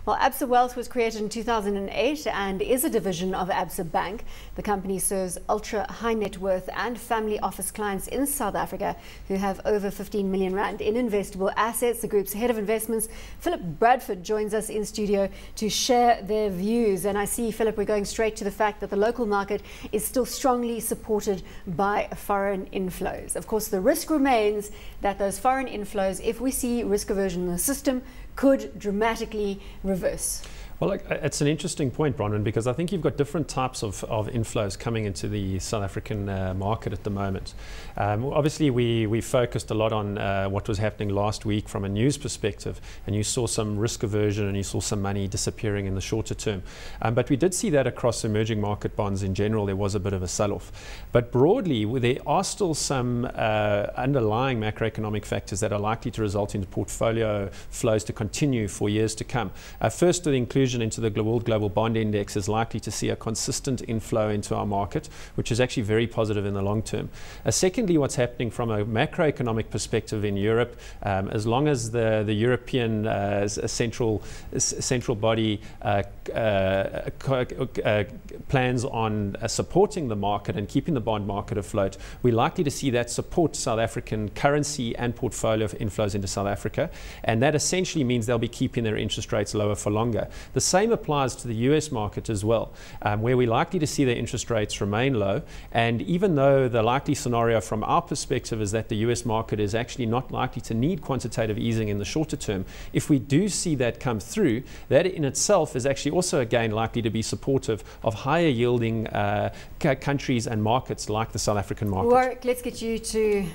Well, Absa Wealth was created in 2008 and is a division of Absa Bank. The company serves ultra high net worth and family office clients in South Africa who have over 15 million rand in investable assets. The group's head of investments, Philip Bradford, joins us in studio to share their views. And I see, Philip, we're going straight to the fact that the local market is still strongly supported by foreign inflows. Of course, the risk remains that those foreign inflows, if we see risk aversion in the system, could dramatically reverse. Well, it's an interesting point, Bronwyn, because I think you've got different types of inflows coming into the South African market at the moment. Obviously, we focused a lot on what was happening last week from a news perspective, and you saw some risk aversion and you saw some money disappearing in the shorter term. But we did see that across emerging market bonds in general. There was a bit of a sell-off. But broadly, there are still some underlying macroeconomic factors that are likely to result in portfolio flows to continue for years to come. First, the inclusion into the World Global Bond Index is likely to see a consistent inflow into our market, which is actually very positive in the long term. Secondly, what's happening from a macroeconomic perspective in Europe, as long as the European central body plans on supporting the market and keeping the bond market afloat, we're likely to see that support South African currency and portfolio inflows into South Africa, and that essentially means they'll be keeping their interest rates lower for longer. The same applies to the US market as well, where we're likely to see their interest rates remain low. And even though the likely scenario from our perspective is that the US market is actually not likely to need quantitative easing in the shorter term, if we do see that come through, that in itself is actually also again likely to be supportive of higher yielding countries and markets like the South African market. Warwick, let's get you to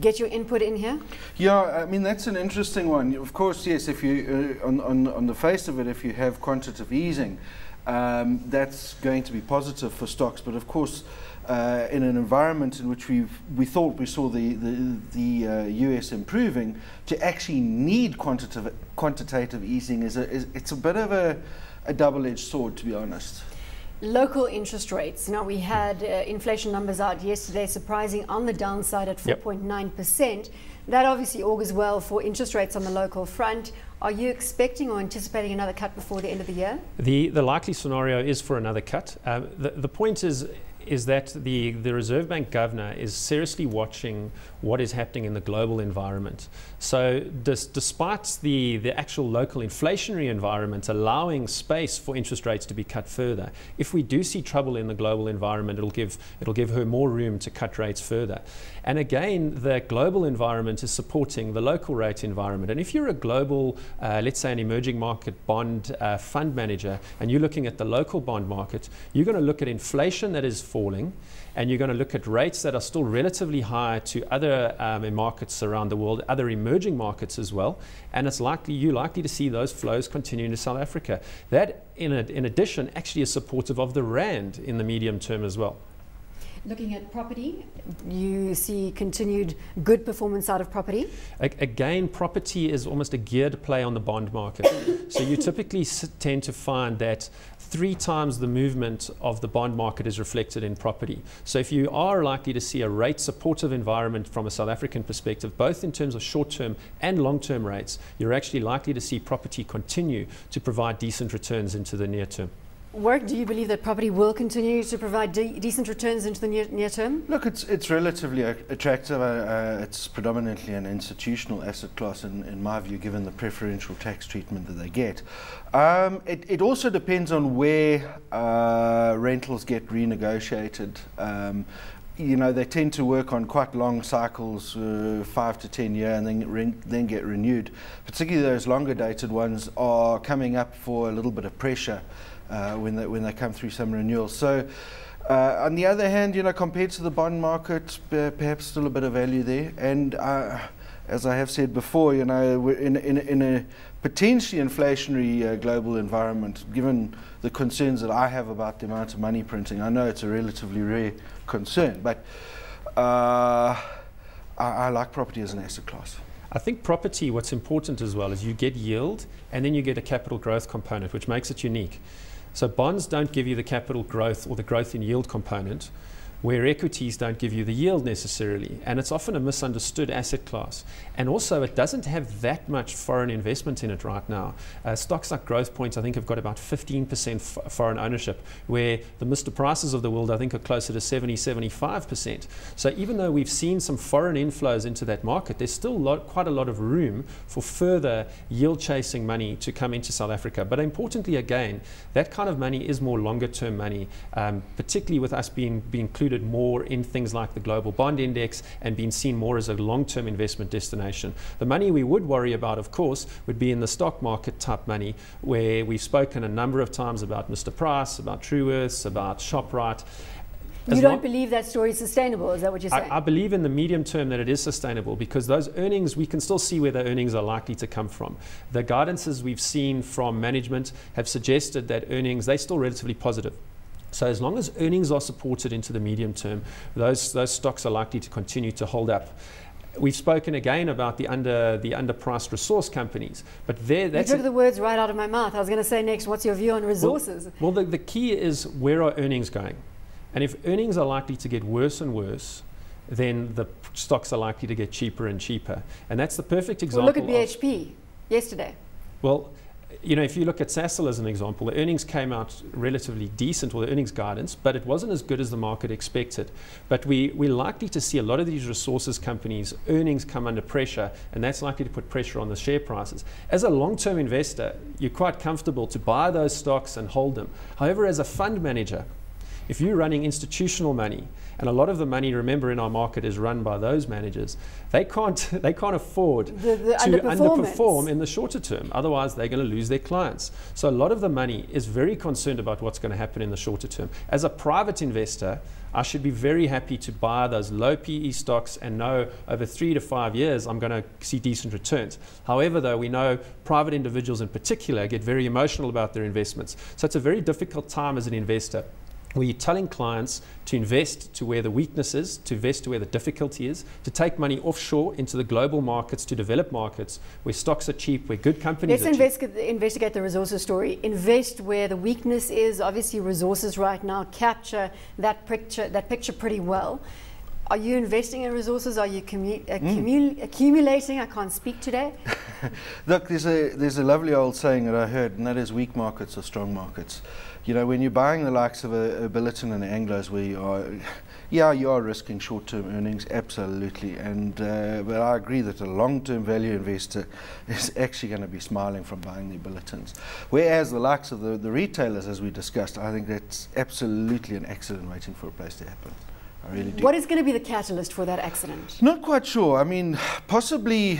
get your input in here. Yeah, I mean, that's an interesting one. Of course, yes, if you on the face of it, if you have quantitative easing, that's going to be positive for stocks. But of course, in an environment in which we thought we saw the US improving, to actually need quantitative easing it's a bit of a double-edged sword, to be honest. Local interest rates. Now, we had inflation numbers out yesterday, surprising on the downside at 4.9%. That obviously augurs well for interest rates on the local front. Are you expecting or anticipating another cut before the end of the year? The likely scenario is for another cut. The point is that the Reserve Bank governor is seriously watching what is happening in the global environment. So despite the actual local inflationary environment allowing space for interest rates to be cut further, if we do see trouble in the global environment, it'll give her more room to cut rates further. And again, the global environment is supporting the local rate environment. And if you're a global, let's say an emerging market bond fund manager, and you're looking at the local bond market, you're going to look at inflation that is falling, and you're going to look at rates that are still relatively high to other markets around the world, other emerging markets as well, and you're likely to see those flows continue into South Africa. That, in addition, actually is supportive of the rand in the medium term as well. Looking at property, you see continued good performance out of property? Again, property is almost a geared play on the bond market. So you typically tend to find that 3 times the movement of the bond market is reflected in property. So if you are likely to see a rate supportive environment from a South African perspective, both in terms of short-term and long-term rates, you're actually likely to see property continue to provide decent returns into the near term. Warwick, do you believe that property will continue to provide decent returns into the near term? Look, it's relatively attractive. It's predominantly an institutional asset class, in my view, given the preferential tax treatment that they get. It also depends on where rentals get renegotiated. You know, they tend to work on quite long cycles, 5 to 10 year, and then get renewed. Particularly those longer dated ones are coming up for a little bit of pressure when they come through some renewals. So on the other hand, you know, compared to the bond market, perhaps still a bit of value there. And as I have said before, you know, we're in a potentially inflationary global environment, given the concerns that I have about the amount of money printing. I know it's a relatively rare concern, but I like property as an asset class. I think property, what's important as well is you get yield and then you get a capital growth component, which makes it unique. So bonds don't give you the capital growth or the growth in yield component, where equities don't give you the yield necessarily, and it's often a misunderstood asset class. And also it doesn't have that much foreign investment in it right now. Stocks like Growth Point I think have got about 15% foreign ownership, where the Mr. Prices of the world I think are closer to 70-75%. So even though we've seen some foreign inflows into that market, there's still quite a lot of room for further yield chasing money to come into South Africa. But importantly again, that kind of money is more longer term money, particularly with us being included more in things like the global bond index and being seen more as a long-term investment destination. The money we would worry about, of course, would be in the stock market type money, where we've spoken a number of times about Mr. Price, about Truworths, about ShopRite. You don't believe that story is sustainable, is that what you're saying? I believe in the medium term that it is sustainable, because those earnings, we can still see where the earnings are likely to come from. The guidances we've seen from management have suggested that earnings, they're still relatively positive. So as long as earnings are supported into the medium term, those stocks are likely to continue to hold up. We've spoken again about the underpriced resource companies, but you took the words right out of my mouth. I was going to say next, what's your view on resources? Well, the key is, where are earnings going? And if earnings are likely to get worse and worse, then the stocks are likely to get cheaper and cheaper. And that's the perfect example. Well, look at BHP yesterday. Well, you know, if you look at Sasol as an example, the earnings came out relatively decent, or the earnings guidance, but it wasn't as good as the market expected. But we're likely to see a lot of these resources companies' earnings come under pressure, and that's likely to put pressure on the share prices. As a long-term investor, you're quite comfortable to buy those stocks and hold them. However, as a fund manager, if you're running institutional money, and a lot of the money, remember, in our market is run by those managers, they can't afford the to underperform in the shorter term. Otherwise, they're going to lose their clients. So a lot of the money is very concerned about what's going to happen in the shorter term. As a private investor, I should be very happy to buy those low PE stocks and know over 3 to 5 years I'm going to see decent returns. However, though, we know private individuals in particular get very emotional about their investments. So it's a very difficult time as an investor, where you're telling clients to invest to where the weakness is, to invest to where the difficulty is, to take money offshore into the global markets, to develop markets where stocks are cheap, where good companies are cheap. Let's investigate the resources story. Invest where the weakness is. Obviously, resources right now capture that picture pretty well. Are you investing in resources? Are you accumulating? I can't speak today. Look, there's a lovely old saying that I heard, and that is, weak markets are strong markets. You know, when you're buying the likes of a Billiton and Anglos, where you are risking short-term earnings, absolutely. And but I agree that a long-term value investor is actually going to be smiling from buying the Billitons. Whereas the likes of the retailers, as we discussed, I think that's absolutely an accident waiting for a place to happen. I really do. What is going to be the catalyst for that accident? Not quite sure. I mean, possibly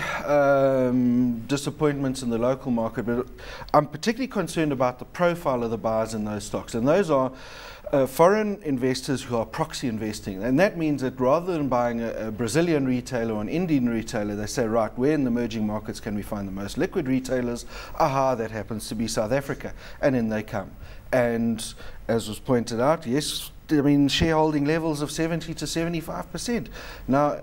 disappointments in the local market, but I'm particularly concerned about the profile of the buyers in those stocks. And those are foreign investors who are proxy investing. And that means that rather than buying a Brazilian retailer or an Indian retailer, they say, right, where in the emerging markets can we find the most liquid retailers? Aha, that happens to be South Africa. And in they come. And as was pointed out, yes, I mean, shareholding levels of 70 to 75%. Now,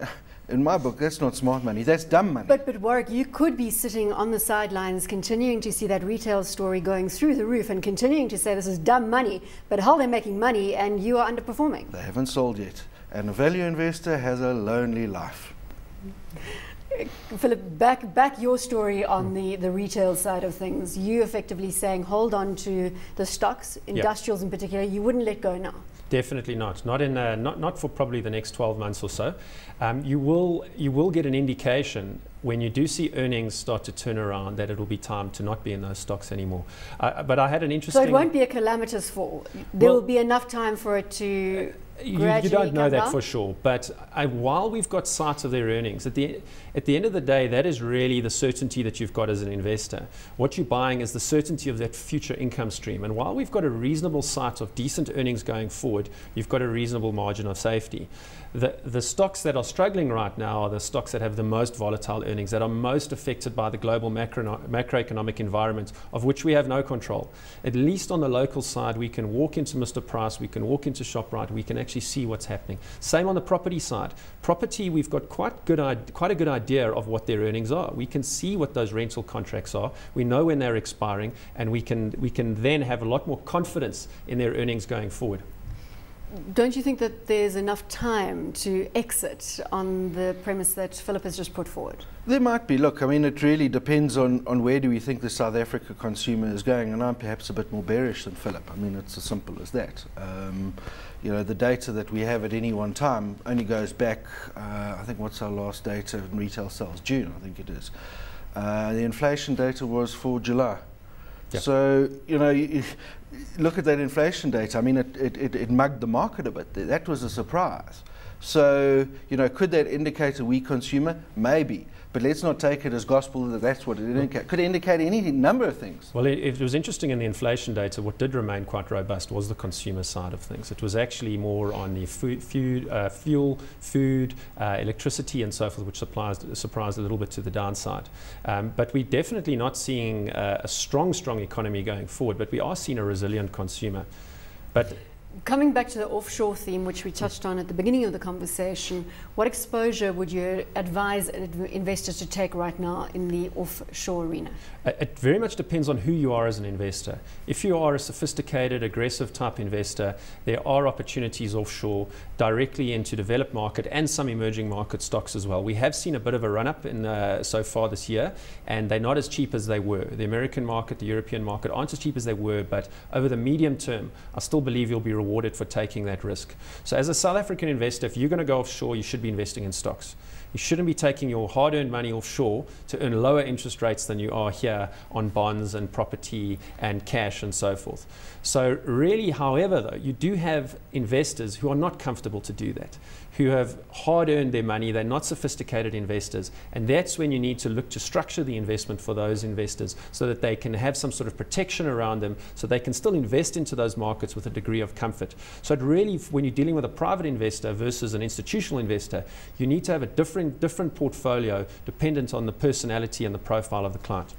in my book, that's not smart money, that's dumb money. But Warwick, you could be sitting on the sidelines continuing to see that retail story going through the roof and continuing to say this is dumb money, but how they're making money and you are underperforming. They haven't sold yet. And a value investor has a lonely life. Philip, back your story on the retail side of things. You effectively saying hold on to the stocks, industrials in particular, you wouldn't let go now. Definitely not. Not for probably the next 12 months or so. You will get an indication when you do see earnings start to turn around that it'll be time to not be in those stocks anymore. But I had an interesting... So it won't be a calamitous fall. There will be enough time for it to you don't know that for sure. But while we've got sight of their earnings, at the end of the day, that is really the certainty that you've got as an investor. What you're buying is the certainty of that future income stream. And while we've got a reasonable sight of decent earnings going forward, you've got a reasonable margin of safety. The stocks that are struggling right now are the stocks that have the most volatile earnings, that are most affected by the global macroeconomic environment, of which we have no control. At least on the local side, we can walk into Mr. Price, we can walk into ShopRite, we can actually see what's happening. Same on the property side. Property, we've got quite a good idea of what their earnings are. We can see what those rental contracts are. We know when they're expiring, and we can then have a lot more confidence in their earnings going forward. Don't you think that there's enough time to exit on the premise that Philip has just put forward? There might be. Look, I mean, it really depends on where do we think the South Africa consumer is going, and I'm perhaps a bit more bearish than Philip. I mean, it's as simple as that. You know, the data that we have at any one time only goes back, I think, what's our last data in retail sales? June, I think it is. The inflation data was for July. Yep. So, you know, you look at that inflation data. I mean, it mugged the market a bit. That was a surprise. So, you know, could that indicate a weak consumer? Maybe. But let's not take it as gospel that that's what it indicates. Could indicate any number of things. Well, it was interesting in the inflation data. What did remain quite robust was the consumer side of things. It was actually more on the fuel, food, electricity and so forth, which surprised a little bit to the downside. But we're definitely not seeing a strong economy going forward, but we are seeing a resilient consumer. But coming back to the offshore theme, which we touched on at the beginning of the conversation, what exposure would you advise investors to take right now in the offshore arena? It very much depends on who you are as an investor. If you are a sophisticated, aggressive type investor, there are opportunities offshore directly into developed market and some emerging market stocks as well. We have seen a bit of a run-up in so far this year, and they're not as cheap as they were. The American market, the European market aren't as cheap as they were, but over the medium term, I still believe you'll be rewarded for taking that risk. So as a South African investor, if you're going to go offshore, you should be investing in stocks. You shouldn't be taking your hard-earned money offshore to earn lower interest rates than you are here on bonds and property and cash and so forth. So really, however, though, you do have investors who are not comfortable to do that, who have hard-earned their money. They're not sophisticated investors, and that's when you need to look to structure the investment for those investors so that they can have some sort of protection around them, so they can still invest into those markets with a degree of comfort. So it really, when you're dealing with a private investor versus an institutional investor, you need to have a different portfolio dependent on the personality and the profile of the client.